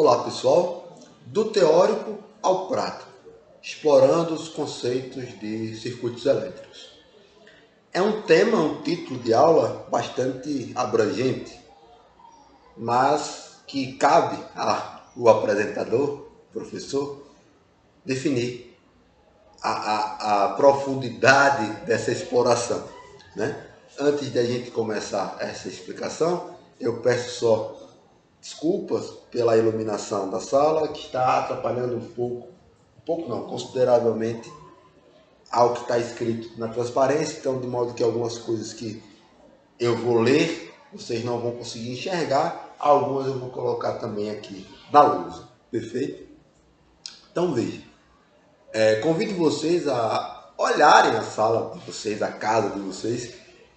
Olá pessoal, do teórico ao prático, explorando os conceitos de circuitos elétricos. É um tema, um título de aula bastante abrangente, mas que cabe ao apresentador, professor, definir a profundidade dessa exploração, né? Antes de a gente começar essa explicação, eu peço só desculpas pela iluminação da sala, que está atrapalhando um pouco não, consideravelmente, ao que está escrito na transparência, então de modo que algumas coisas que eu vou ler, vocês não vão conseguir enxergar, algumas eu vou colocar também aqui na lousa, perfeito? Então veja, convido vocês a olharem a sala de vocês, a casa de vocês.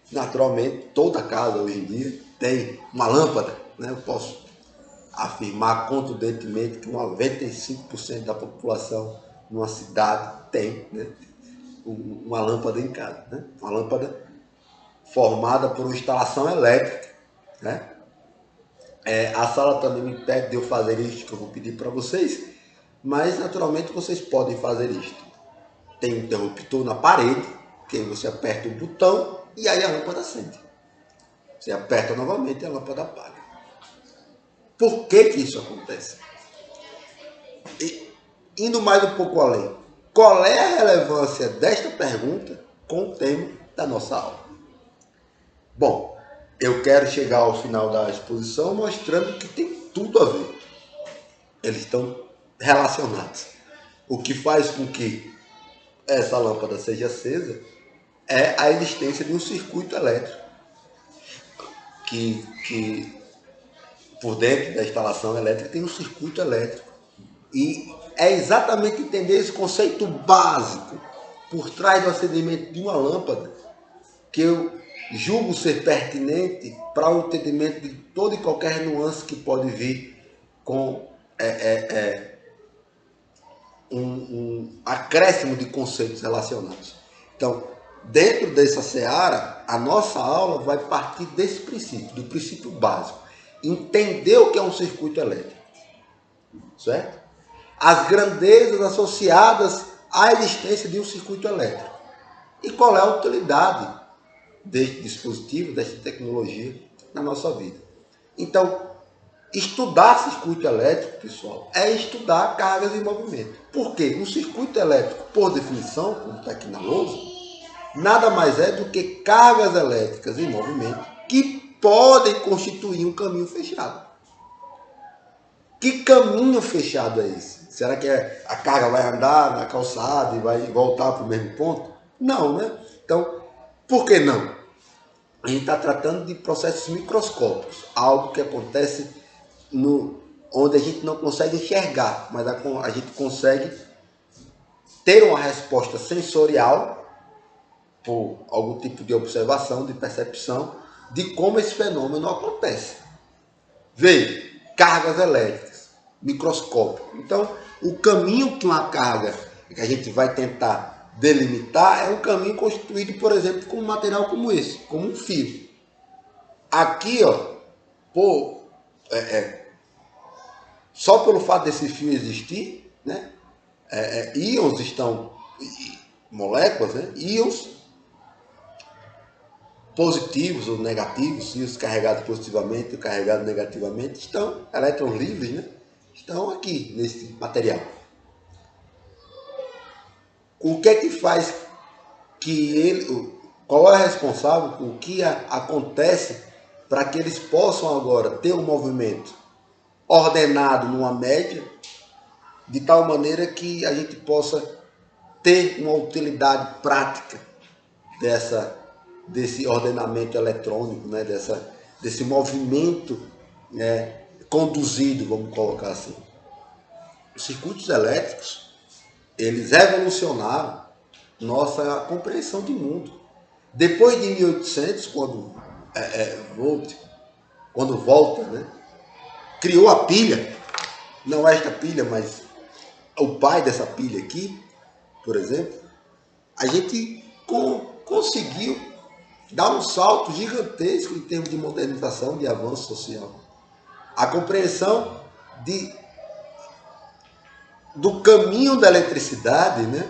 Naturalmente, toda casa hoje em dia tem uma lâmpada, né? Eu posso afirmar contundentemente que 95% da população numa cidade tem, né, uma lâmpada em casa, né? Uma lâmpada formada por uma instalação elétrica, né? A sala também me impede de eu fazer isto que eu vou pedir para vocês, mas naturalmente vocês podem fazer isto. Tem um interruptor na parede, que aí você aperta o botão e aí a lâmpada acende. Você aperta novamente e a lâmpada apaga. Por que isso acontece? E, indo mais um pouco além, qual é a relevância desta pergunta com o tema da nossa aula? Bom, eu quero chegar ao final da exposição mostrando que tem tudo a ver. Eles estão relacionados. O que faz com que essa lâmpada seja acesa é a existência de um circuito elétrico que por dentro da instalação elétrica tem um circuito elétrico. E é exatamente entender esse conceito básico por trás do acendimento de uma lâmpada que eu julgo ser pertinente para o entendimento de toda e qualquer nuance que pode vir com um acréscimo de conceitos relacionados. Então, dentro dessa seara, a nossa aula vai partir desse princípio, do princípio básico. Entender o que é um circuito elétrico, certo? As grandezas associadas à existência de um circuito elétrico. E qual é a utilidade deste dispositivo, desta tecnologia na nossa vida. Então, estudar circuito elétrico, pessoal, é estudar cargas em movimento. Por quê? Um circuito elétrico, por definição, como está aqui na lousa, nada mais é do que cargas elétricas em movimento que podem constituir um caminho fechado. Que caminho fechado é esse? Será que a carga vai andar na calçada e vai voltar para o mesmo ponto? Não, né? Então, por que não? A gente está tratando de processos microscópicos, algo que acontece onde a gente não consegue enxergar, mas a gente consegue ter uma resposta sensorial por algum tipo de observação, de percepção, de como esse fenômeno acontece. Veja, cargas elétricas, microscópico. Então, o caminho que uma carga, que a gente vai tentar delimitar, é um caminho constituído, por exemplo, com um material como esse, como um fio. Aqui, ó, só pelo fato desse fio existir, né, íons estão, moléculas, né, íons positivos ou negativos, íons carregados positivamente ou carregados negativamente, estão, elétrons livres, né, estão aqui nesse material. O que é que faz que qual é responsável por o que acontece para que eles possam agora ter um movimento ordenado numa média, de tal maneira que a gente possa ter uma utilidade prática desse ordenamento eletrônico, né, desse movimento, né, conduzido, vamos colocar assim. Os circuitos elétricos, eles revolucionaram nossa compreensão de mundo. Depois de 1800, quando Volta, né, criou a pilha, não esta pilha, mas o pai dessa pilha aqui, por exemplo, a gente conseguiu dar um salto gigantesco em termos de modernização, de avanço social. A compreensão de do caminho da eletricidade, né,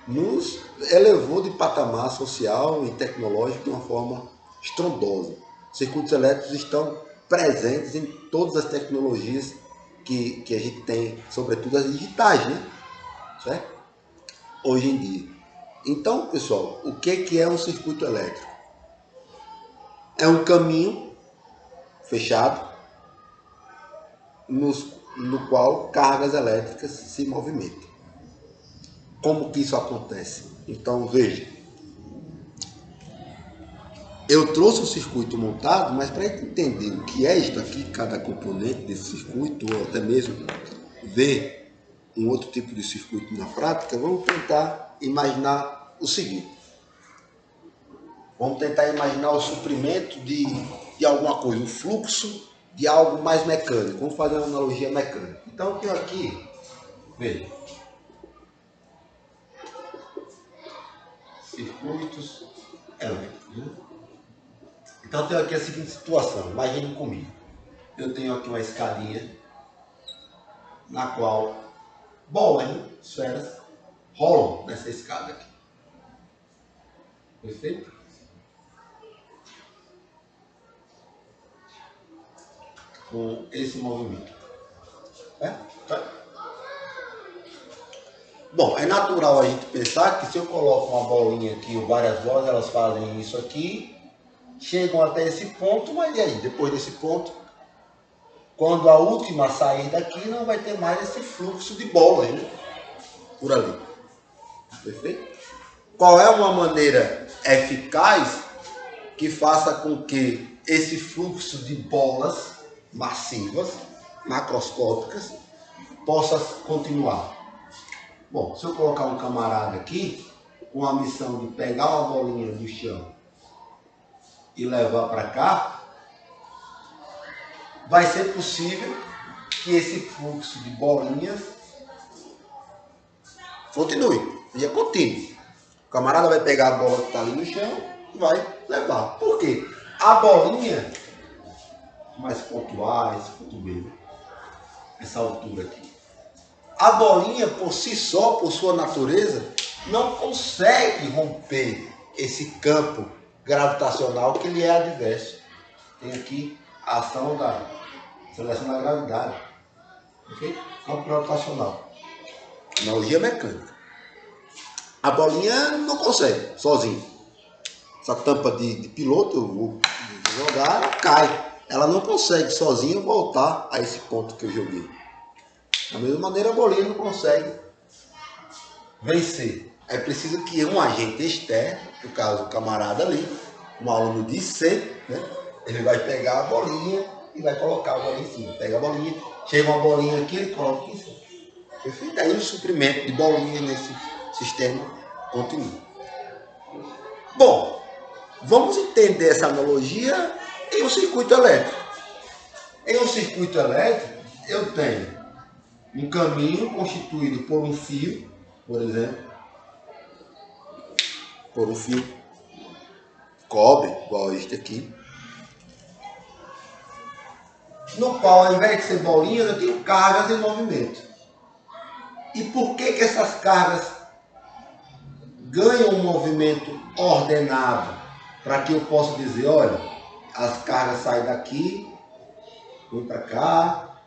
nos elevou de patamar social e tecnológico de uma forma estrondosa. Circuitos elétricos estão presentes em todas as tecnologias que a gente tem, sobretudo as digitais, né? Certo? Hoje em dia. Então, pessoal, o que é um circuito elétrico? É um caminho fechado no qual cargas elétricas se movimentam. Como que isso acontece? Então, veja, eu trouxe o circuito montado, mas para entender o que é isto aqui, cada componente desse circuito, ou até mesmo ver um outro tipo de circuito na prática, vamos tentar imaginar o seguinte. Vamos tentar imaginar o suprimento de alguma coisa, o fluxo de algo mais mecânico. Vamos fazer uma analogia mecânica. Então, eu tenho aqui, veja, circuitos elétricos, né? Então, eu tenho aqui a seguinte situação, imagine comigo. Eu tenho aqui uma escadinha na qual bolas, esferas, rolam nessa escada aqui. Perfeito? Com esse movimento. É? Bom, é natural a gente pensar que se eu coloco uma bolinha aqui ou várias bolas, elas fazem isso aqui, chegam até esse ponto, mas e aí? Depois desse ponto, quando a última sair daqui, não vai ter mais esse fluxo de bolas, né? Por ali. Perfeito? Qual é uma maneira eficaz que faça com que esse fluxo de bolas massivas, macroscópicas, possa continuar? Bom, se eu colocar um camarada aqui com a missão de pegar uma bolinha do chão e levar para cá, vai ser possível que esse fluxo de bolinhas continue, seja contínuo. O camarada vai pegar a bola que está ali no chão e vai levar. Por quê? A bolinha, mais ponto A, esse ponto B, essa altura aqui. A bolinha, por si só, por sua natureza, não consegue romper esse campo gravitacional que lhe é adverso. Tem aqui a ação da seleção da gravidade. Okay? Campo gravitacional. Analogia mecânica. A bolinha não consegue, sozinha. Essa tampa de piloto, eu vou jogar, ela cai. Ela não consegue sozinha voltar a esse ponto que eu joguei. Da mesma maneira, a bolinha não consegue vencer. É preciso que um agente externo, no caso o camarada ali, um aluno de C, né, ele vai pegar a bolinha e vai colocar a bolinha em cima. Pega a bolinha, chega uma bolinha aqui, ele coloca aqui em cima. Perfeito? Aí o suprimento de bolinha nesse sistema continua. Bom, vamos entender essa analogia em um circuito elétrico. Em um circuito elétrico, eu tenho um caminho constituído por um fio, por exemplo, por um fio cobre, igual este aqui, no qual, ao invés de ser bolinhas, eu tenho cargas em movimento. E por que essas cargas ganham um movimento ordenado? Para que eu possa dizer, olha, as cargas saem daqui, vão para cá,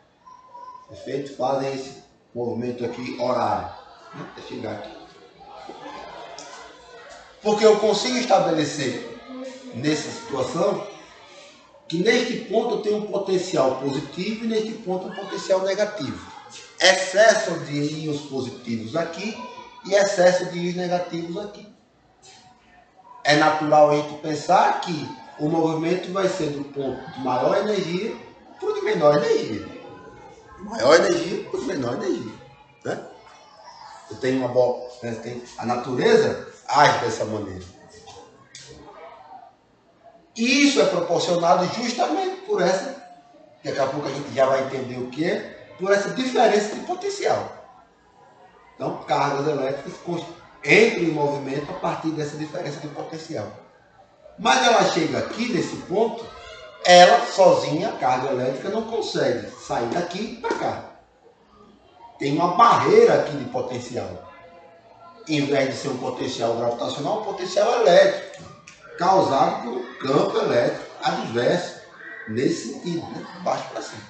perfeito? Fazem esse movimento aqui horário, né, até chegar aqui. Porque eu consigo estabelecer nessa situação que neste ponto eu tenho um potencial positivo e neste ponto um potencial negativo. Excesso de íons positivos aqui e excesso de íons negativos aqui. É natural a gente pensar que o movimento vai ser do ponto de maior energia para o de menor energia. Maior energia para o de menor energia. Né? Eu tenho uma bola, né? A natureza age dessa maneira. E isso é proporcionado justamente por essa, daqui a pouco a gente já vai entender o que é, por essa diferença de potencial. Então, cargas elétricas entram em movimento a partir dessa diferença de potencial. Mas ela chega aqui, nesse ponto, ela sozinha, a carga elétrica, não consegue sair daqui para cá. tem uma barreira aqui de potencial. Em vez de ser um potencial gravitacional, um potencial elétrico, causado por um campo elétrico adverso, nesse sentido, né? De baixo para cima.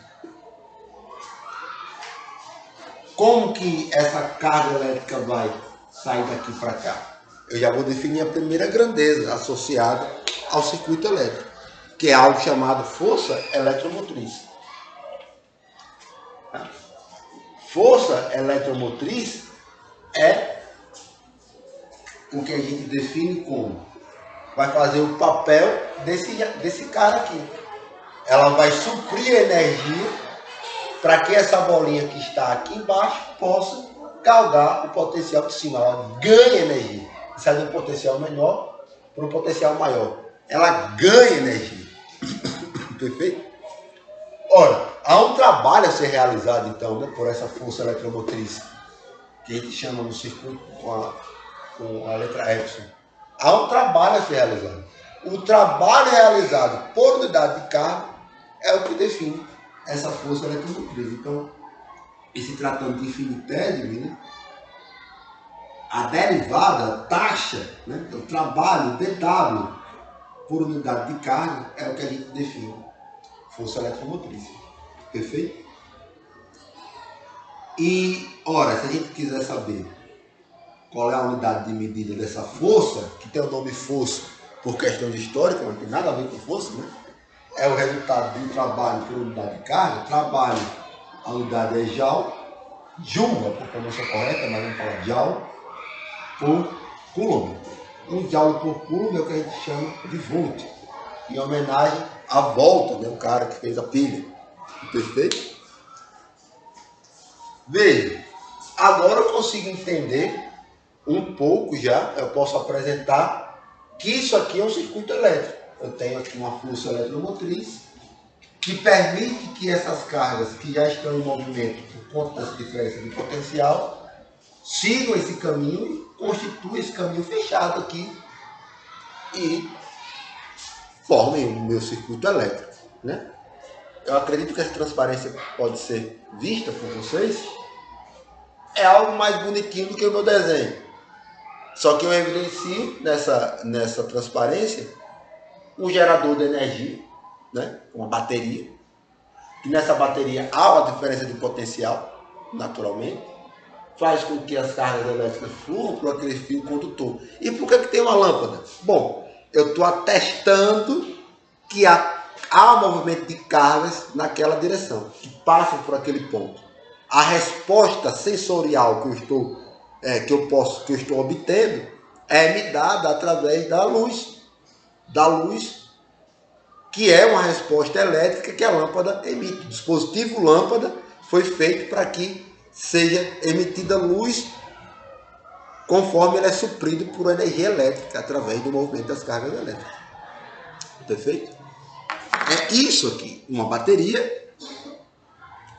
Como que essa carga elétrica vai sair daqui para cá? Eu já vou definir a primeira grandeza associada ao circuito elétrico, que é algo chamado força eletromotriz. Força eletromotriz é o que a gente define como vai fazer o papel desse cara aqui. Ela vai suprir energia para que essa bolinha que está aqui embaixo possa causar o potencial de cima. Ela ganha energia. Sai de um potencial menor para um potencial maior. Ela ganha energia. Perfeito? Ora, há um trabalho a ser realizado, então, né, por essa força eletromotriz, que a gente chama no circuito com a letra Epsilon. Há um trabalho a ser realizado. O trabalho realizado por unidade de carga é o que define essa força eletromotriz. Então, e se tratando de infinitésimo, né, a derivada, a taxa, né, o trabalho, dW, por unidade de carga, é o que a gente define força eletromotriz. Perfeito? E, ora, se a gente quiser saber qual é a unidade de medida dessa força, que tem o nome força por questões históricas, não tem nada a ver com força, né? É o resultado de um trabalho por unidade de carga. Trabalho, a unidade é Joule, Joule, a pronúncia correta, mas vamos falar Joule, por Coulomb. Um Joule por Coulomb é o que a gente chama de Volt, em homenagem à volta, né? O cara que fez a pilha. Perfeito? Veja, agora eu consigo entender um pouco já, eu posso apresentar que isso aqui é um circuito elétrico. Eu tenho aqui uma força eletromotriz que permite que essas cargas que já estão em movimento por conta dessa diferença de potencial sigam esse caminho e constituam esse caminho fechado aqui e formem o meu circuito elétrico, né? Eu acredito que essa transparência pode ser vista por vocês. É algo mais bonitinho do que o meu desenho. Só que eu evidencio nessa transparência um gerador de energia, né? Uma bateria. E nessa bateria há uma diferença de potencial, naturalmente. Faz com que as cargas elétricas fluam por aquele fio condutor. E por que tem uma lâmpada? Bom, eu estou atestando que há movimento de cargas naquela direção, que passam por aquele ponto. A resposta sensorial que eu estou obtendo é me dada através da luz, que é uma resposta elétrica que a lâmpada emite. O dispositivo lâmpada foi feito para que seja emitida luz conforme ele é suprido por energia elétrica através do movimento das cargas elétricas. Perfeito? É isso aqui, uma bateria,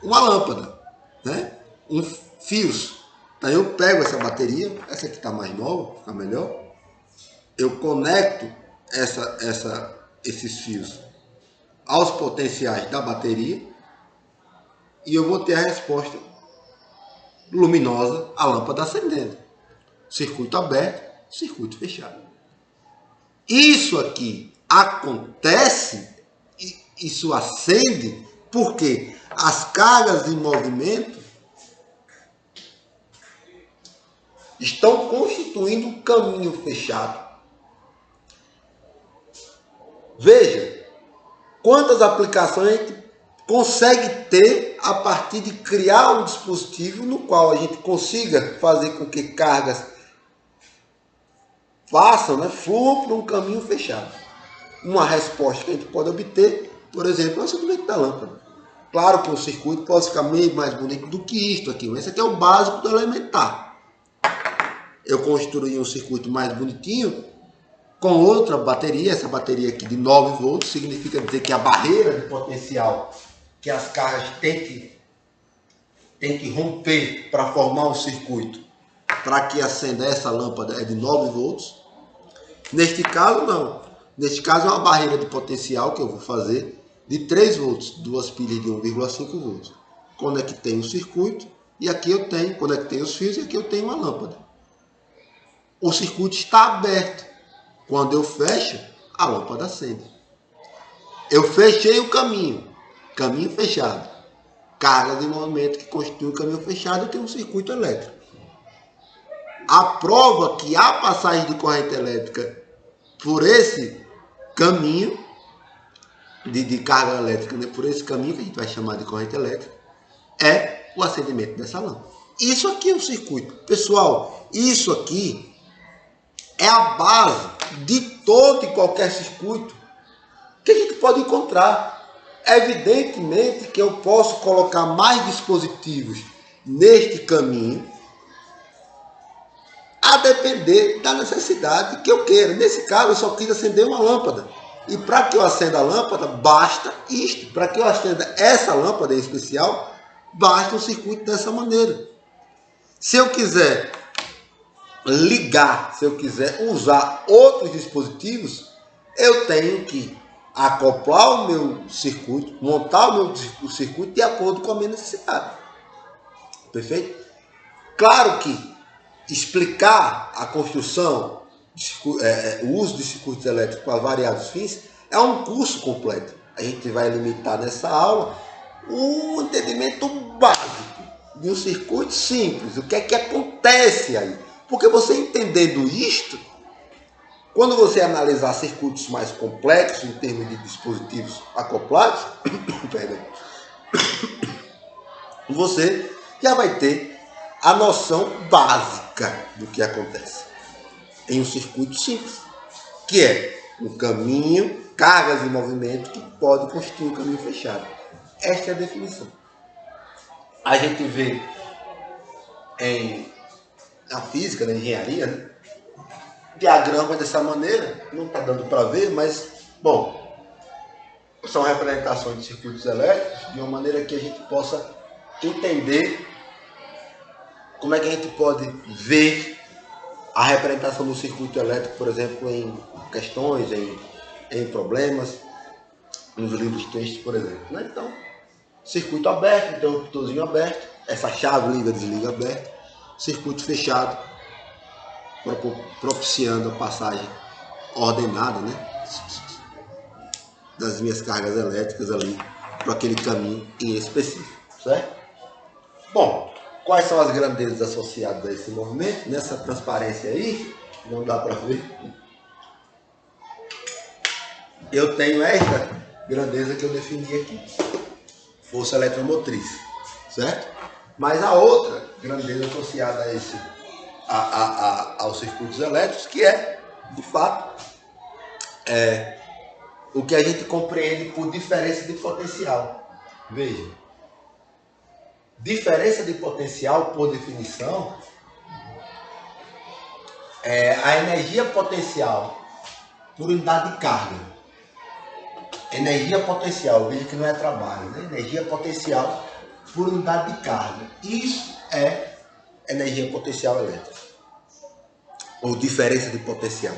uma lâmpada, né? Fios. Então eu pego essa bateria, essa aqui está mais nova, fica melhor. Eu conecto esses fios aos potenciais da bateria e eu vou ter a resposta luminosa, a lâmpada acendendo. Circuito aberto, circuito fechado. Isso aqui acontece, isso acende, porque as cargas em movimento estão constituindo um caminho fechado. Veja quantas aplicações a gente consegue ter a partir de criar um dispositivo no qual a gente consiga fazer com que cargas fluam por um caminho fechado. Uma resposta que a gente pode obter, por exemplo, é o acendimento da lâmpada. Claro que o circuito pode ficar meio mais bonito do que isto aqui, mas esse aqui é o básico do elementar. Eu construí um circuito mais bonitinho com outra bateria, essa bateria aqui de 9 volts, significa dizer que a barreira de potencial que as cargas têm que romper para formar um circuito, para que acenda essa lâmpada, é de 9 volts. Neste caso, não. Neste caso, é uma barreira de potencial que eu vou fazer de 3 volts, duas pilhas de 1,5 volts. Conectei o circuito e aqui eu tenho, conectei os fios, e aqui eu tenho uma lâmpada. O circuito está aberto. Quando eu fecho, a lâmpada acende. Eu fechei o caminho fechado. Carga de movimento que constitui o caminho fechado, eu tenho um circuito elétrico. A prova que há passagem de corrente elétrica por esse caminho de carga elétrica, né? Por esse caminho que a gente vai chamar de corrente elétrica, é o acendimento dessa lâmpada. Isso aqui é um circuito. Pessoal, isso aqui é a base de todo e qualquer circuito que a gente pode encontrar. Evidentemente que eu posso colocar mais dispositivos neste caminho a depender da necessidade que eu queira. Nesse caso, eu só quis acender uma lâmpada. E para que eu acenda a lâmpada, basta isto. Para que eu acenda essa lâmpada em especial, basta um circuito dessa maneira. Se eu quiser ligar, se eu quiser usar outros dispositivos, eu tenho que acoplar o meu circuito, montar o meu circuito de acordo com a minha necessidade. Perfeito? Claro que explicar a construção, o uso de circuitos elétricos para variados fins é um curso completo. A gente vai limitar nessa aula o entendimento básico de um circuito simples. O que é que acontece aí? Porque você entendendo isto, quando você analisar circuitos mais complexos em termos de dispositivos acoplados, você já vai ter a noção básica do que acontece em um circuito simples, que é um caminho, cargas e movimento que pode constituir um caminho fechado. Esta é a definição. A gente vê na física, na engenharia, né? Diagrama dessa maneira, não está dando para ver, mas, bom, são representações de circuitos elétricos de uma maneira que a gente possa entender como é que a gente pode ver a representação do circuito elétrico, por exemplo, em questões, em problemas, nos livros de texto, por exemplo. Né? Então, circuito aberto, interruptorzinho aberto, essa chave liga, desliga aberto, circuito fechado, propiciando a passagem ordenada, né, das minhas cargas elétricas ali para aquele caminho em específico, certo? Bom, quais são as grandezas associadas a esse movimento? Nessa transparência aí, não dá para ver, eu tenho esta grandeza que eu defini aqui, força eletromotriz, certo? Mas a outra grandeza associada a esse aos circuitos elétricos, que é, de fato, o que a gente compreende por diferença de potencial. Veja, diferença de potencial, por definição, é a energia potencial por unidade de carga. Energia potencial, veja que não é trabalho, né? Energia potencial por unidade de carga. Isso é energia potencial elétrica, ou diferença de potencial.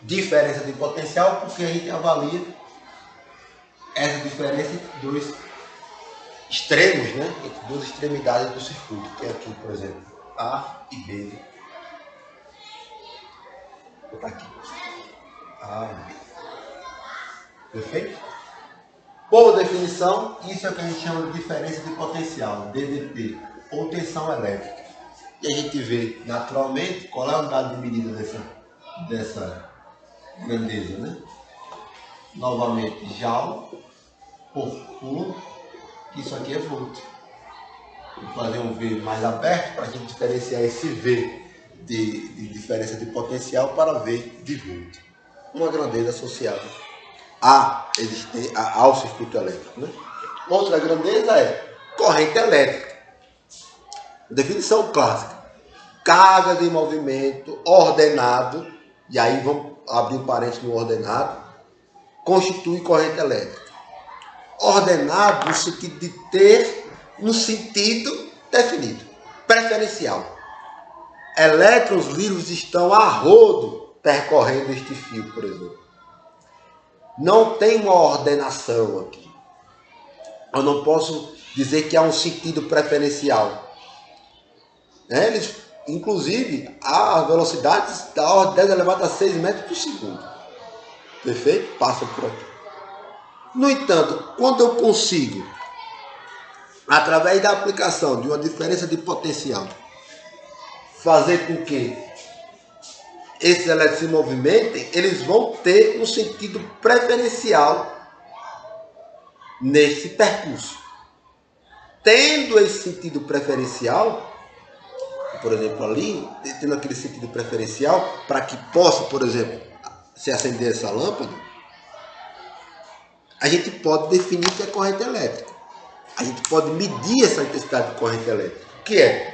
Diferença de potencial porque a gente avalia essa diferença entre dois extremos, né? Entre duas extremidades do circuito. Tem aqui, por exemplo, A e B. Vou botar aqui. A e B. Perfeito? Por definição, isso é o que a gente chama de diferença de potencial, DDP, ou tensão elétrica. E a gente vê naturalmente qual é a unidade de medida dessa grandeza, né? Novamente, Joule por Coulomb, que isso aqui é volt. Vou fazer um V mais aberto para a gente diferenciar esse V de diferença de potencial para V de volt. Uma grandeza associada ao circuito elétrico, né? Outra grandeza é corrente elétrica. Definição clássica: carga de movimento ordenado, e aí vamos abrir um parênteses no ordenado, constitui corrente elétrica. Ordenado no sentido de ter um sentido definido, preferencial. Elétrons livres estão a rodo percorrendo este fio, por exemplo. Não tem uma ordenação aqui. Eu não posso dizer que há um sentido preferencial. né? Eles, inclusive, a velocidades da ordem 10 elevado a 6 metros por segundo. Perfeito? Passam por aqui. No entanto, quando eu consigo, através da aplicação de uma diferença de potencial, fazer com que esses elétrons se movimentem, eles vão ter um sentido preferencial nesse percurso. Tendo esse sentido preferencial, por exemplo, ali, tendo aquele sentido preferencial, para que possa, por exemplo, se acender essa lâmpada, a gente pode definir o que é corrente elétrica. A gente pode medir essa intensidade de corrente elétrica. O que é?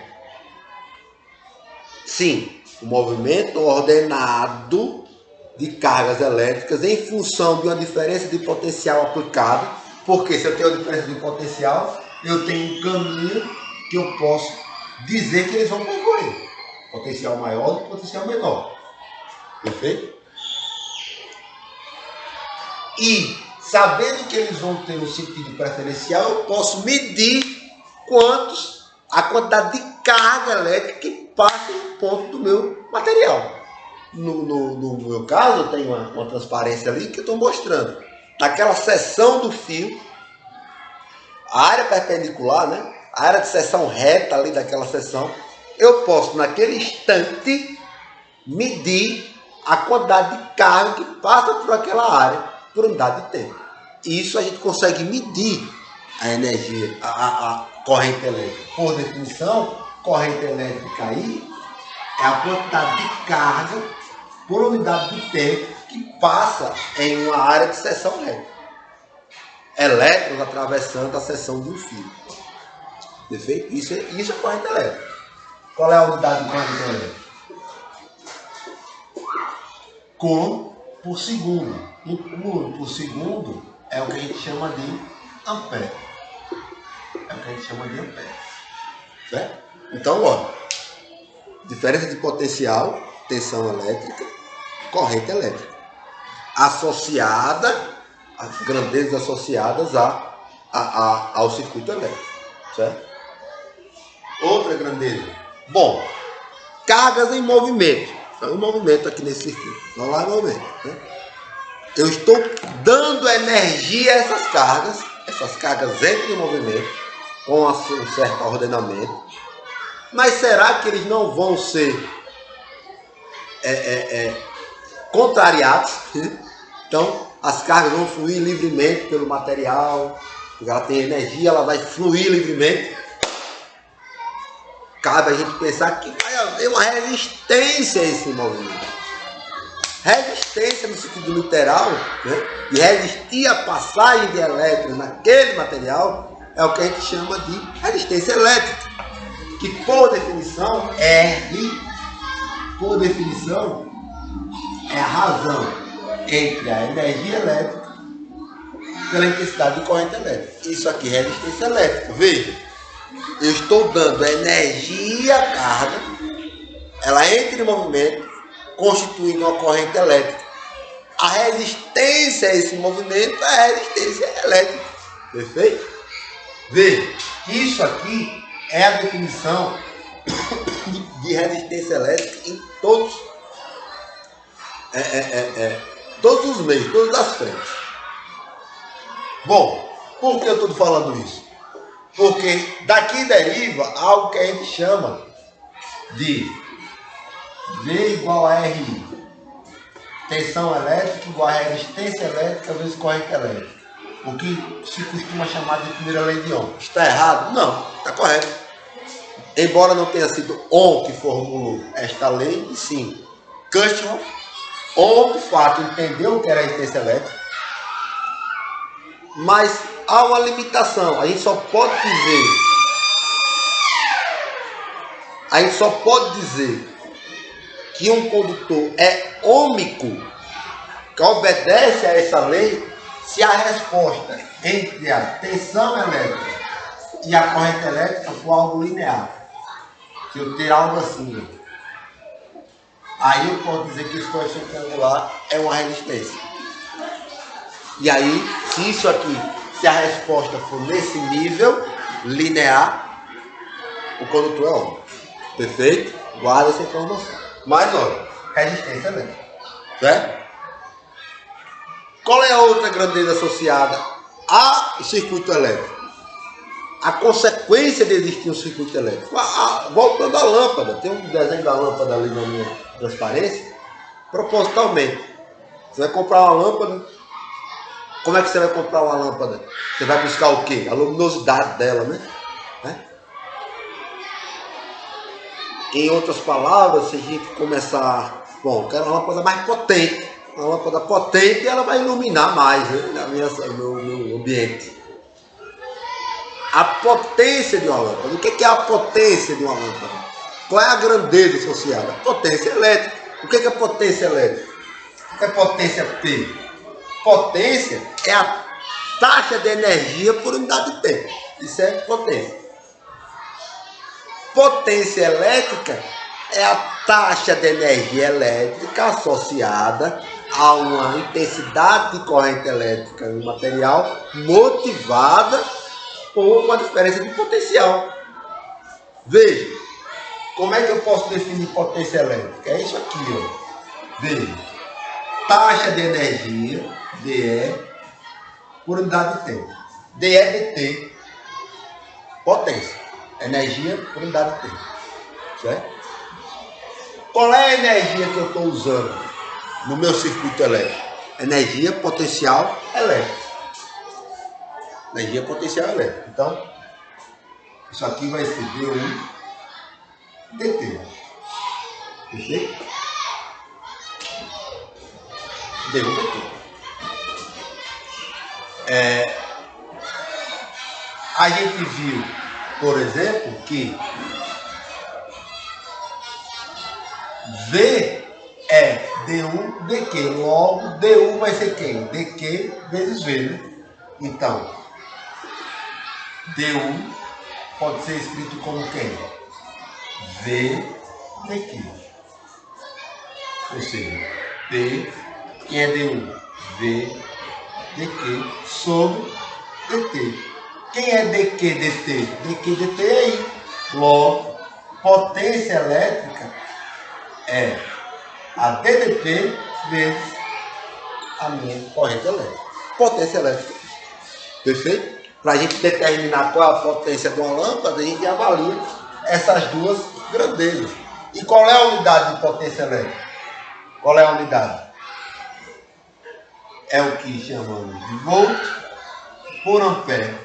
Sim, o movimento ordenado de cargas elétricas em função de uma diferença de potencial aplicada. Porque se eu tenho uma diferença de potencial, eu tenho um caminho que eu posso dizer que eles vão percorrer. Potencial maior do que potencial menor. Perfeito? E, sabendo que eles vão ter um sentido preferencial, eu posso medir a quantidade de carga elétrica que passa no ponto do meu material. No meu caso, eu tenho uma transparência ali que eu estou mostrando. Naquela seção do fio, a área perpendicular, né? A área de seção reta ali daquela seção, eu posso, naquele instante, medir a quantidade de carga que passa por aquela área por unidade de tempo. Isso a gente consegue medir a energia, a corrente elétrica. Por definição, corrente elétrica aí é a quantidade de carga por unidade de tempo que passa em uma área de seção reta. Elétrons atravessando a seção de um fio. Perfeito? Isso é corrente elétrica. Qual é a unidade de corrente elétrica? Coulomb por segundo. Um coulomb por segundo é o que a gente chama de ampere. Certo? Então, ó, diferença de potencial, tensão elétrica, corrente elétrica. Associada, as grandezas associadas ao circuito elétrico. Certo? Outra grandeza. Bom, cargas em movimento. O movimento aqui nesse circuito. Vamos lá, movimento. Né? Eu estou dando energia a essas cargas entram em movimento, com um certo ordenamento. Mas será que eles não vão ser contrariados? Então, as cargas vão fluir livremente pelo material, porque ela tem energia, ela vai fluir livremente. Cabe a gente pensar que vai haver uma resistência a esse movimento. Resistência no sentido literal, né? E resistir à passagem de elétrons naquele material é o que a gente chama de resistência elétrica, que por definição é a razão entre a energia elétrica pela intensidade de corrente elétrica. Isso aqui é resistência elétrica. Veja, eu estou dando energia à carga, ela entra em movimento, constituindo uma corrente elétrica. A resistência a esse movimento é a resistência elétrica. Perfeito? Veja, isso aqui é a definição de resistência elétrica em todos os meios, todas as frentes. Bom, por que eu estou falando isso? Porque daqui deriva algo que a gente chama de V igual a RI. Tensão elétrica igual a resistência elétrica vezes corrente elétrica. O que se costuma chamar de primeira lei de Ohm. Está errado? Não, está correto. Embora não tenha sido Ohm que formulou esta lei, e sim Kirchhoff. Ohm, de fato, entendeu o que era a resistência elétrica, mas há uma limitação. A gente só pode dizer que um condutor é ôhmico, que obedece a essa lei, se a resposta entre a tensão elétrica e a corrente elétrica for algo linear. Se eu ter algo assim, aí eu posso dizer que esse coeficiente angular é uma resistência. E aí, se a resposta for nesse nível linear, o condutor é ôhmico. Perfeito? Guarda essa informação. Mas olha, resistência elétrica. Certo? Qual é a outra grandeza associada ao circuito elétrico? A consequência de existir um circuito elétrico. Voltando à lâmpada, tem um desenho da lâmpada ali na minha transparência, propositalmente. Você vai comprar uma lâmpada. Como é que você vai comprar uma lâmpada? Você vai buscar o quê? A luminosidade dela, né? Em outras palavras, se a gente começar... Bom, eu quero uma lâmpada mais potente. Uma lâmpada potente, ela vai iluminar mais, né, no meu ambiente. A potência de uma lâmpada. O que é a potência de uma lâmpada? Qual é a grandeza associada? A potência elétrica. O que é potência elétrica? O que é potência P? Potência é a taxa de energia por unidade de tempo. Isso é potência. Potência elétrica é a taxa de energia elétrica associada a uma intensidade de corrente elétrica em um material motivada por uma diferença de potencial. Veja, como é que eu posso definir potência elétrica? É isso aqui, ó. Veja, taxa de energia, DE, por unidade de tempo. DE dt, potência, energia por unidade de tempo. Certo? Qual é a energia que eu estou usando no meu circuito elétrico? Energia potencial elétrica. Energia potencial elétrica. Então, isso aqui vai ser D1 dt. Perfeito? D1 dt. A gente viu, por exemplo, que V é D1 dQ. Logo, D1 vai ser quem? dQ vezes V, né? Então, D1 pode ser escrito como quem? V dQ. Ou seja, P, quem é D1? V dQ sobre dt. Quem é dQ dt? dQ dt é I. Logo, potência elétrica é a ddt vezes a minha corrente elétrica. Potência elétrica. Perfeito? Para a gente determinar qual é a potência de uma lâmpada, a gente avalia essas duas grandezas. E qual é a unidade de potência elétrica? Qual é a unidade? É o que chamamos de volt por ampere.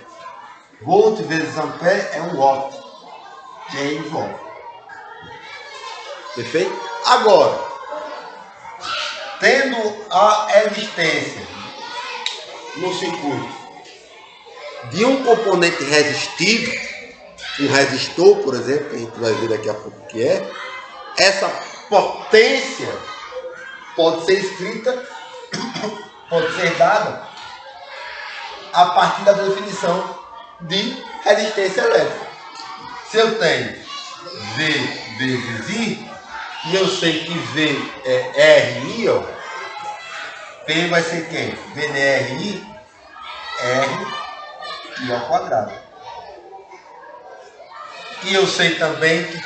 Volt vezes ampere é 1 watt. J volt. Perfeito? Agora, tendo a existência no circuito de um componente resistivo, um resistor, por exemplo, que a gente vai ver daqui a pouco que é, essa potência pode ser escrita, pode ser dada a partir da definição de resistência elétrica. Se eu tenho V vezes I, e eu sei que V é RI, ó, P vai ser quem? V de RI, R I ao quadrado. E eu sei também que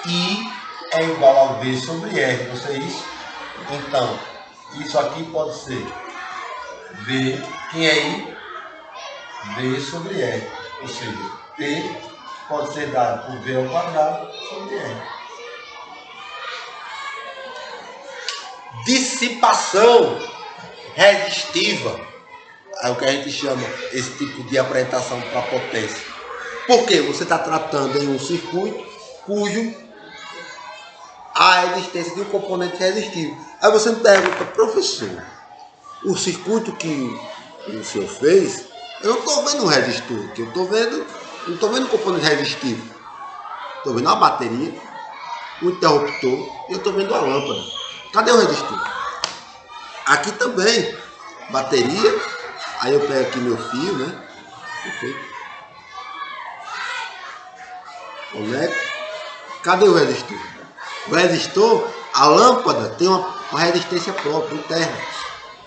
I é igual ao V sobre R, não sei isso? Então, isso aqui pode ser V, quem é I? V sobre R, ou seja, P pode ser dado por V ao quadrado sobre R. Dissipação resistiva é o que a gente chama esse tipo de apresentação para potência. Porque você está tratando em um circuito cujo há a existência de um componente resistivo. Aí você me pergunta, professor, o circuito que o senhor fez, eu não estou vendo um resistor, que eu estou vendo, não estou vendo um componente resistivo. Estou vendo uma bateria, um interruptor e eu estou vendo uma lâmpada. Cadê o resistor? Aqui também, bateria, aí eu pego aqui meu fio, né? Perfeito. Conecto. Cadê o resistor? O resistor, a lâmpada tem uma resistência própria, interna.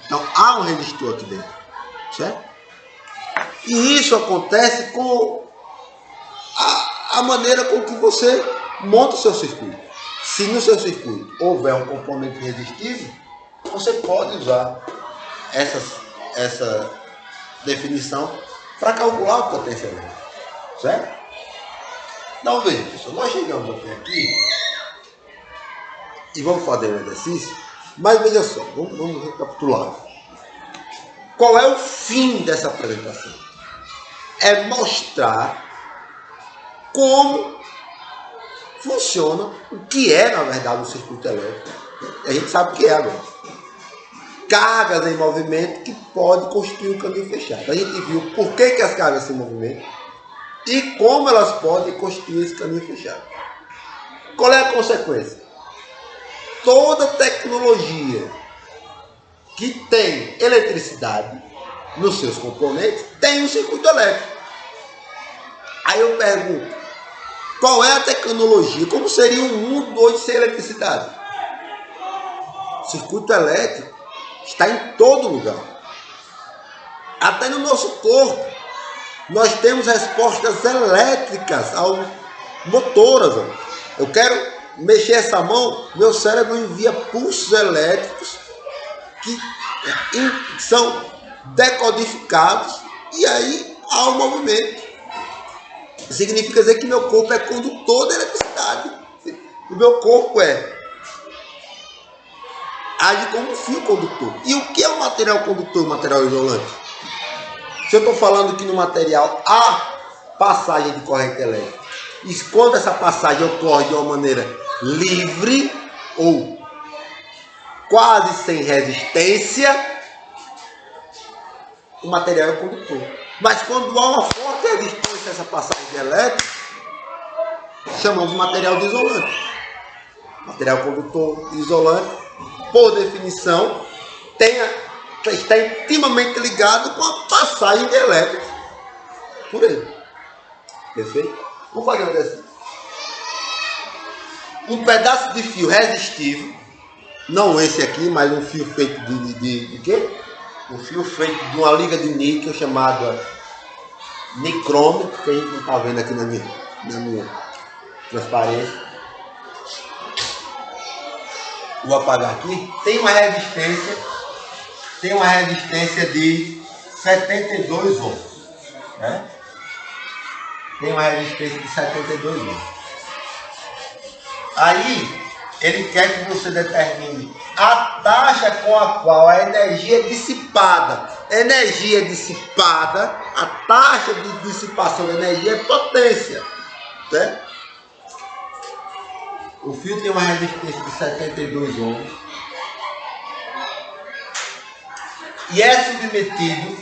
Então há um resistor aqui dentro, certo? E isso acontece com a maneira com que você monta o seu circuito. Se no seu circuito houver um componente resistivo, você pode usar essa definição para calcular a potência elétrica. Certo? Então veja, pessoal, nós chegamos até aqui e vamos fazer um exercício, mas veja só, vamos recapitular. Qual é o fim dessa apresentação? É mostrar como funciona, o que é, na verdade, o circuito elétrico. A gente sabe o que é agora. Cargas em movimento que pode constituir um caminho fechado. A gente viu por que as cargas se movimentam e como elas podem constituir esse caminho fechado. Qual é a consequência? Toda tecnologia que tem eletricidade nos seus componentes tem um circuito elétrico. Aí eu pergunto, qual é a tecnologia? Como seria um mundo hoje sem eletricidade? O circuito elétrico está em todo lugar. Até no nosso corpo. Nós temos respostas elétricas motoras. Eu quero mexer essa mão, meu cérebro envia pulsos elétricos que são decodificados e aí há um movimento. Significa dizer que meu corpo é condutor de eletricidade. O meu corpo age como um fio condutor. E o que é o material condutor e o material isolante? Se eu estou falando que no material há passagem de corrente elétrica, e quando essa passagem ocorre de uma maneira livre ou quase sem resistência, o material é condutor. Mas quando há uma forte resistência a essa passagem elétrica, chamamos de material de isolante. Material condutor isolante, por definição, está intimamente ligado com a passagem de elétrons por ele. Perfeito? Vamos fazer um exercício. Um pedaço de fio resistivo, não esse aqui, mas um fio feito de quê? Um fio feito de uma liga de níquel chamada nicrômio, que a gente não está vendo aqui na minha transparência. Vou apagar aqui. Tem uma resistência de 72 ohms. Né? Tem uma resistência de 72 ohms. Aí, ele quer que você determine a taxa com a qual a energia é dissipada. Energia dissipada, a taxa de dissipação da energia é potência. Certo? O fio tem uma resistência de 72 ohms e é submetido,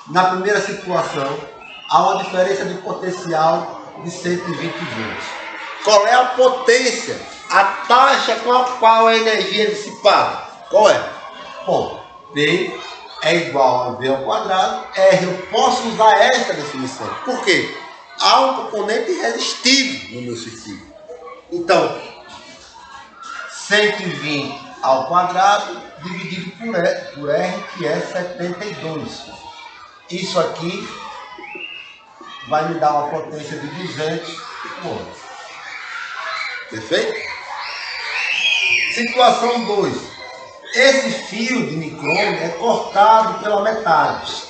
na primeira situação, a uma diferença de potencial de 120 volts. Qual é a potência? A taxa com a qual a energia é dissipada. Qual é? Bom, P é igual a V ao quadrado. R, eu posso usar esta definição. Por quê? Há um componente resistivo no meu circuito. Então, 120 ao quadrado dividido por R, que é 72. Isso aqui vai me dar uma potência de 200 volts. Perfeito? Situação 2. Esse fio de nicrômio é cortado pela metade.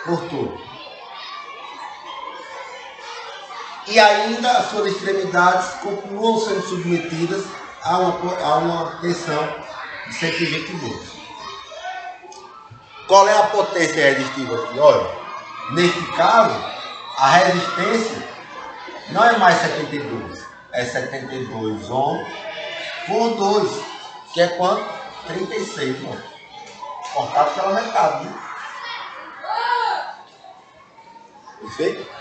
Cortou. E ainda as suas extremidades continuam sendo submetidas a uma tensão de 120 volts. Qual é a potência resistiva aqui? Olha, neste caso, a resistência não é mais 72, é 72 ohms por 2, que é quanto? 36 ohms. Cortado pela metade, né? Perfeito?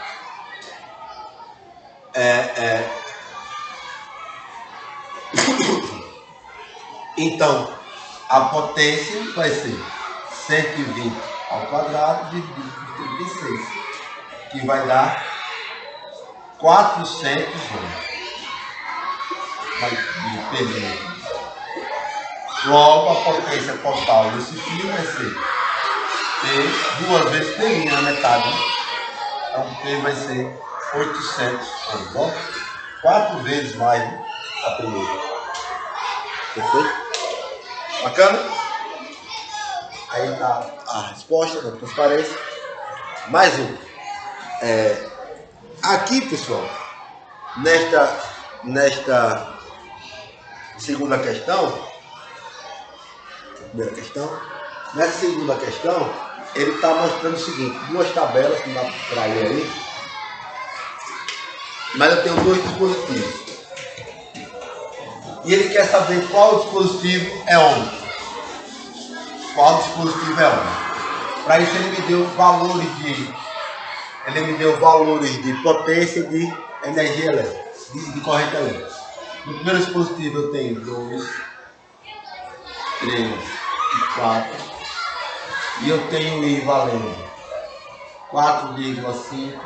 Então, a potência vai ser 120 ao quadrado dividido por 36, que vai dar 400 ohms. Vai perder. Logo, a potência total desse fio vai ser P 2 vezes P' na metade. Né? Então, P vai ser 800 ohms. Ó, 4 vezes mais, né, a primeira. Perfeito? Bacana? Aí está a resposta da transparência. Mais um. Aqui, pessoal, nesta segunda questão, primeira questão, nessa segunda questão, ele está mostrando o seguinte, duas tabelas que dá para ler aí, mas eu tenho dois dispositivos. E ele quer saber qual dispositivo é ômico. Qual dispositivo é ômico. Para isso ele me deu valores de potência e de energia elétrica, de corrente elétrica. No primeiro dispositivo eu tenho 2, 3 e 4. E eu tenho I valendo 4,5,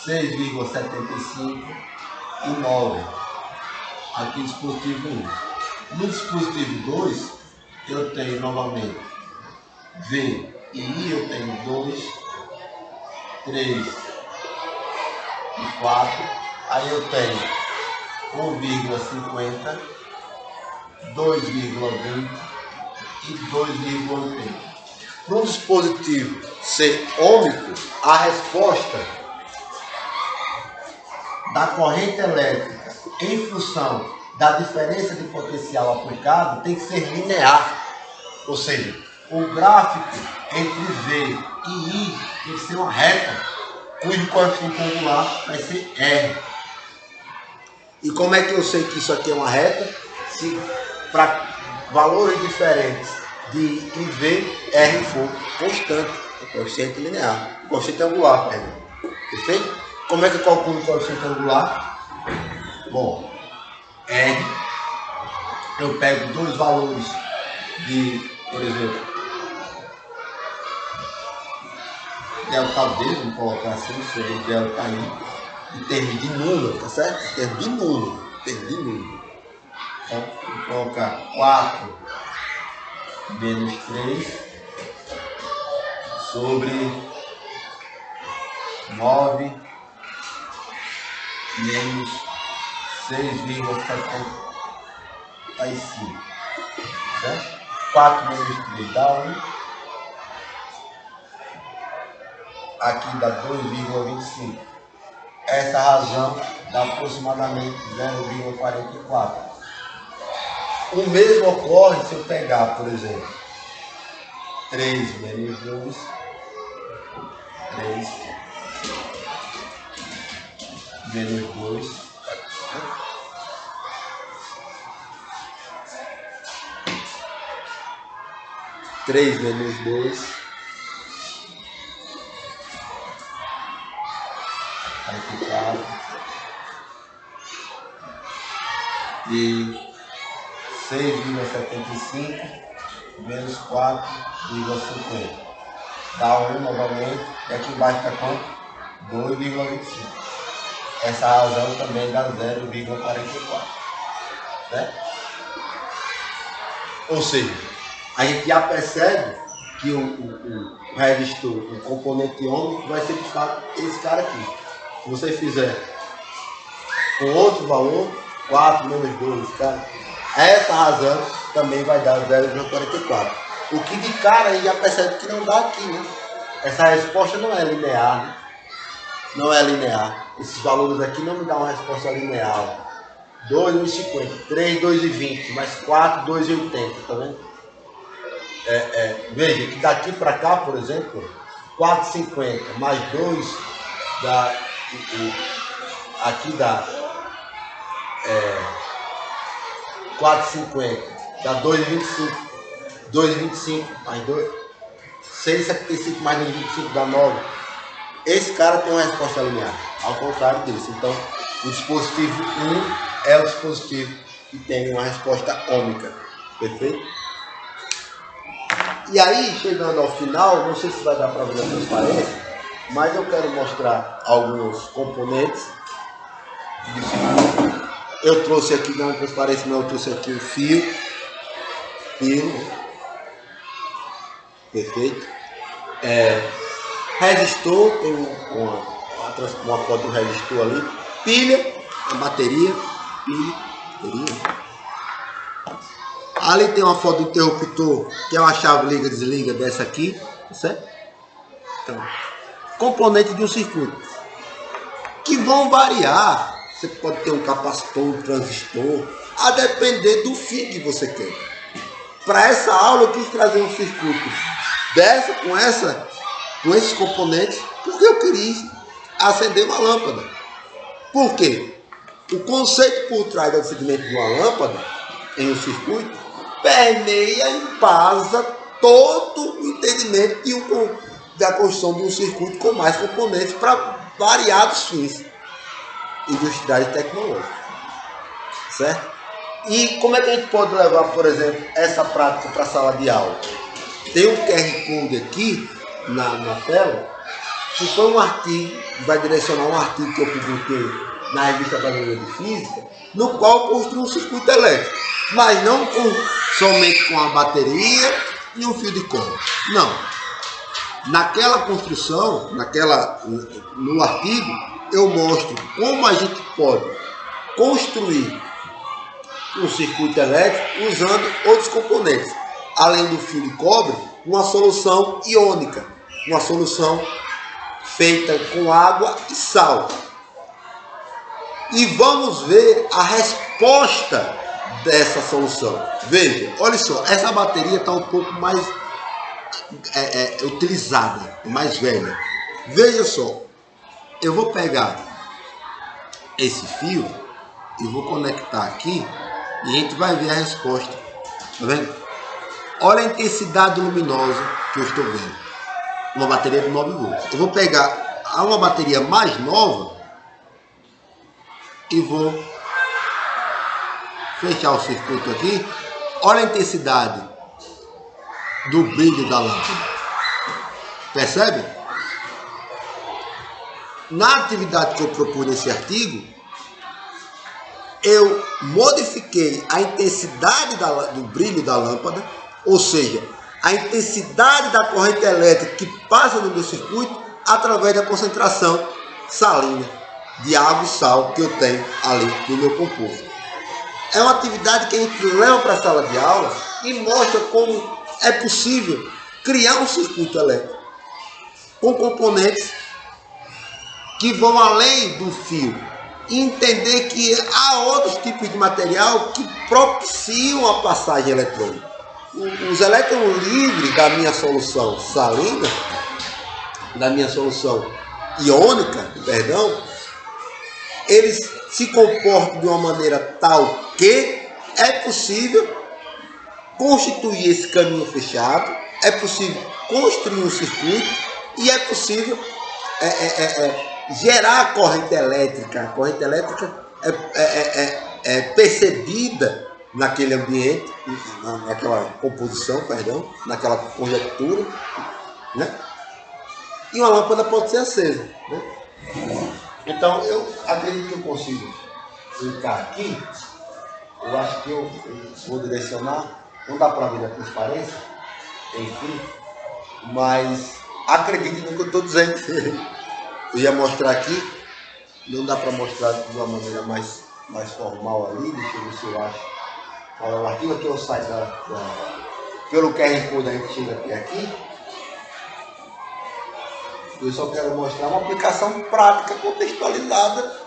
6,75 e 9. Aqui dispositivo 1. No dispositivo 2, eu tenho novamente V e I, eu tenho 2, 3 e 4. Aí eu tenho 1,50, 2,20 e 2,80. Para um dispositivo ser ômico, a resposta da corrente elétrica em função da diferença de potencial aplicado tem que ser linear. Ou seja, o gráfico entre V e I tem que ser uma reta, cujo coeficiente angular vai ser R. E como é que eu sei que isso aqui é uma reta? Se para valores diferentes de IV, R for constante, o coeficiente linear, o coeficiente angular, perdão. Perfeito? Como é que eu calculo o coeficiente angular? Bom, R, eu pego dois valores de, por exemplo, delta V, vamos colocar assim, sobre delta I, em termos de número, tá certo? Em termos de número, Então, vou colocar 4 menos 3 sobre 9 menos 6,75. Certo? 4 menos 3 dá 1. Aqui dá 2,25. Essa razão dá aproximadamente 0,44. O mesmo ocorre se eu pegar, por exemplo, 3 menos 2, 3 menos 2, 3 menos 2, 44, e 6,75 menos 4,50. Dá 1 novamente, e aqui embaixo está quanto? 2,25. Essa razão também dá 0,44. Certo? Ou seja, a gente já percebe que o resistor, o componente ômico, vai ser de fato esse cara aqui. Se você fizer com outro valor, 4 menos 2, cara, essa razão também vai dar 0,44. O que de cara a gente já percebe que não dá aqui, né? Essa resposta não é linear, né? Não é linear. Esses valores aqui não me dão uma resposta linear. 2,50, 3, 2,20, mais 4, 2,80, tá vendo? Veja que daqui para cá, por exemplo, 4,50 mais 2 dá, aqui dá 4,50, dá 2,25, 2,25 mais 2, 6,75 mais 2,25 dá 9. Esse cara tem uma resposta linear, ao contrário disso. Então, o dispositivo 1 é o dispositivo que tem uma resposta ômica. Perfeito? E aí, chegando ao final, não sei se vai dar para ver a transparência, mas eu quero mostrar alguns componentes. Eu trouxe aqui, não transparência, mas eu trouxe aqui o fio. pino, né? Perfeito. Resistor, tem uma foto do resistor ali. Pilha, a bateria. Pilha, bateria. Ali tem uma foto do interruptor, que é uma chave liga-desliga dessa aqui, certo? Então, componente de um circuito, que vão variar. Você pode ter um capacitor, um transistor, a depender do fim que você quer. Para essa aula eu quis trazer um circuito com esses componentes, porque eu queria acender uma lâmpada. Por quê? O conceito por trás do acendimento de uma lâmpada em um circuito permeia e embasa todo o entendimento da construção de um circuito com mais componentes para variados fins industriais e tecnológicos. Certo? E como é que a gente pode levar, por exemplo, essa prática para a sala de aula? Tem um QR Code aqui na tela, que foi um artigo, vai direcionar um artigo que eu publiquei na Revista Brasileira de Física, no qual eu construí um circuito elétrico, mas não somente com a bateria e um fio de cobre. Não. Naquela construção, no artigo, eu mostro como a gente pode construir um circuito elétrico usando outros componentes. Além do fio de cobre, uma solução iônica, uma solução feita com água e sal. E vamos ver a resposta dessa solução. Veja, olha só, essa bateria está um pouco mais utilizada, mais velha. Veja só, eu vou pegar esse fio e vou conectar aqui e a gente vai ver a resposta. Tá vendo? Olha a intensidade luminosa que eu estou vendo. Uma bateria de 9 volts. Eu vou pegar uma bateria mais nova e vou fechar o circuito aqui. Olha a intensidade do brilho da lâmpada. Percebe? Na atividade que eu propus nesse artigo, eu modifiquei a intensidade do brilho da lâmpada, ou seja, a intensidade da corrente elétrica que passa no meu circuito através da concentração salina de água e sal que eu tenho ali no meu composto. É uma atividade que a gente leva para a sala de aula e mostra como é possível criar um circuito elétrico com componentes que vão além do fio e entender que há outros tipos de material que propiciam a passagem eletrônica. Os elétrons livres da minha solução salina, da minha solução iônica, eles se comportam de uma maneira tal que é possível constituir esse caminho fechado, é possível construir um circuito e é possível gerar a corrente elétrica. A corrente elétrica é percebida naquele ambiente, naquela composição, naquela conjectura, né? E uma lâmpada pode ser acesa, né? Então, eu acredito que eu consigo clicar aqui. Eu acho que eu vou direcionar. Não dá para ver a transparência, enfim, mas acredite no que eu estou dizendo. Eu ia mostrar aqui, não dá para mostrar de uma maneira mais formal ali. Deixa eu ver se eu acho. Olha, o arquivo aqui é o site pelo QR Code, a gente chega até aqui. Eu só quero mostrar uma aplicação prática contextualizada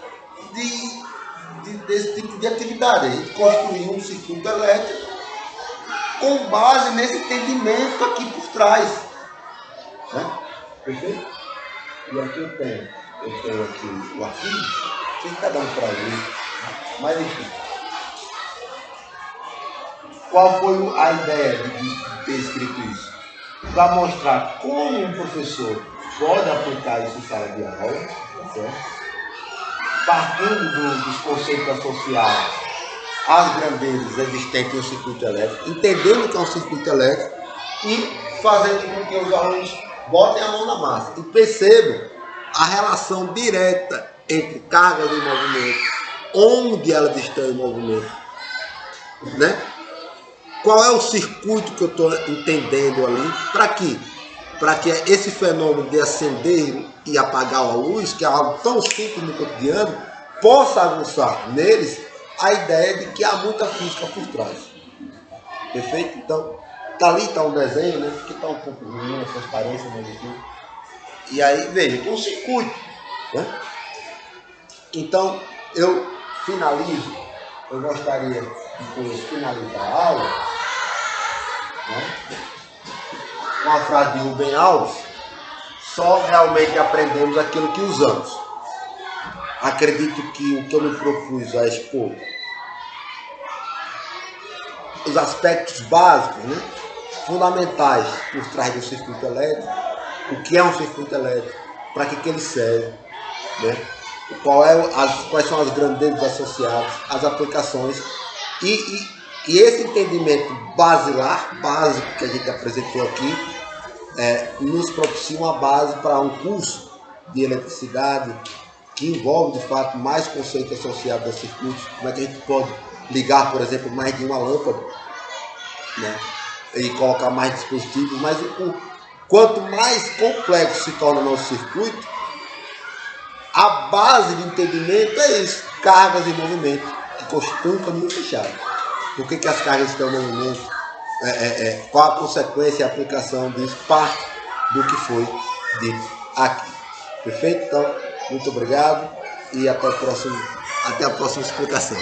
desse tipo de atividade. A gente construir um circuito elétrico com base nesse entendimento aqui por trás. Né? Perfeito? E aqui eu tenho aqui o arquivo, sem cada um para ver. Mas enfim. Qual foi a ideia de ter escrito isso? Para mostrar como um professor pode aplicar isso em sala de aula, certo? Partindo dos conceitos associados às grandezas existentes no circuito elétrico, entendendo o que é um circuito elétrico e fazendo com que os alunos botem a mão na massa e percebam a relação direta entre cargas e movimento, onde elas estão em movimento, né? qual é o circuito que eu estou entendendo ali, para quê? Para que esse fenômeno de acender e apagar a luz, que é algo tão simples no cotidiano, possa aguçar neles a ideia de que há muita física por trás. Perfeito? Então, ali está um desenho, né? Que está um pouco ruim, a transparência, mas enfim. E aí, veja, um circuito, né? Então, eu gostaria de finalizar a aula, né, com a frase de Rubem Alves: só realmente aprendemos aquilo que usamos. Acredito que o que eu me propus a expor, os aspectos básicos, né, fundamentais por trás do circuito elétrico, o que é um circuito elétrico, para que ele serve, né, quais são as grandezas associadas, as aplicações, e esse entendimento básico que a gente apresentou aqui, nos propicia uma base para um curso de eletricidade que envolve, de fato, mais conceitos associados a circuitos. Como é que a gente pode ligar, por exemplo, mais de uma lâmpada, né, e colocar mais dispositivos, mas quanto mais complexo se torna o nosso circuito, a base de entendimento é isso: cargas em movimento, que constituem um caminho fechado. Por que as cargas estão em movimento? Qual a consequência e a aplicação disso? Parte do que foi dito aqui. Perfeito? Então, muito obrigado e até a próxima explicação.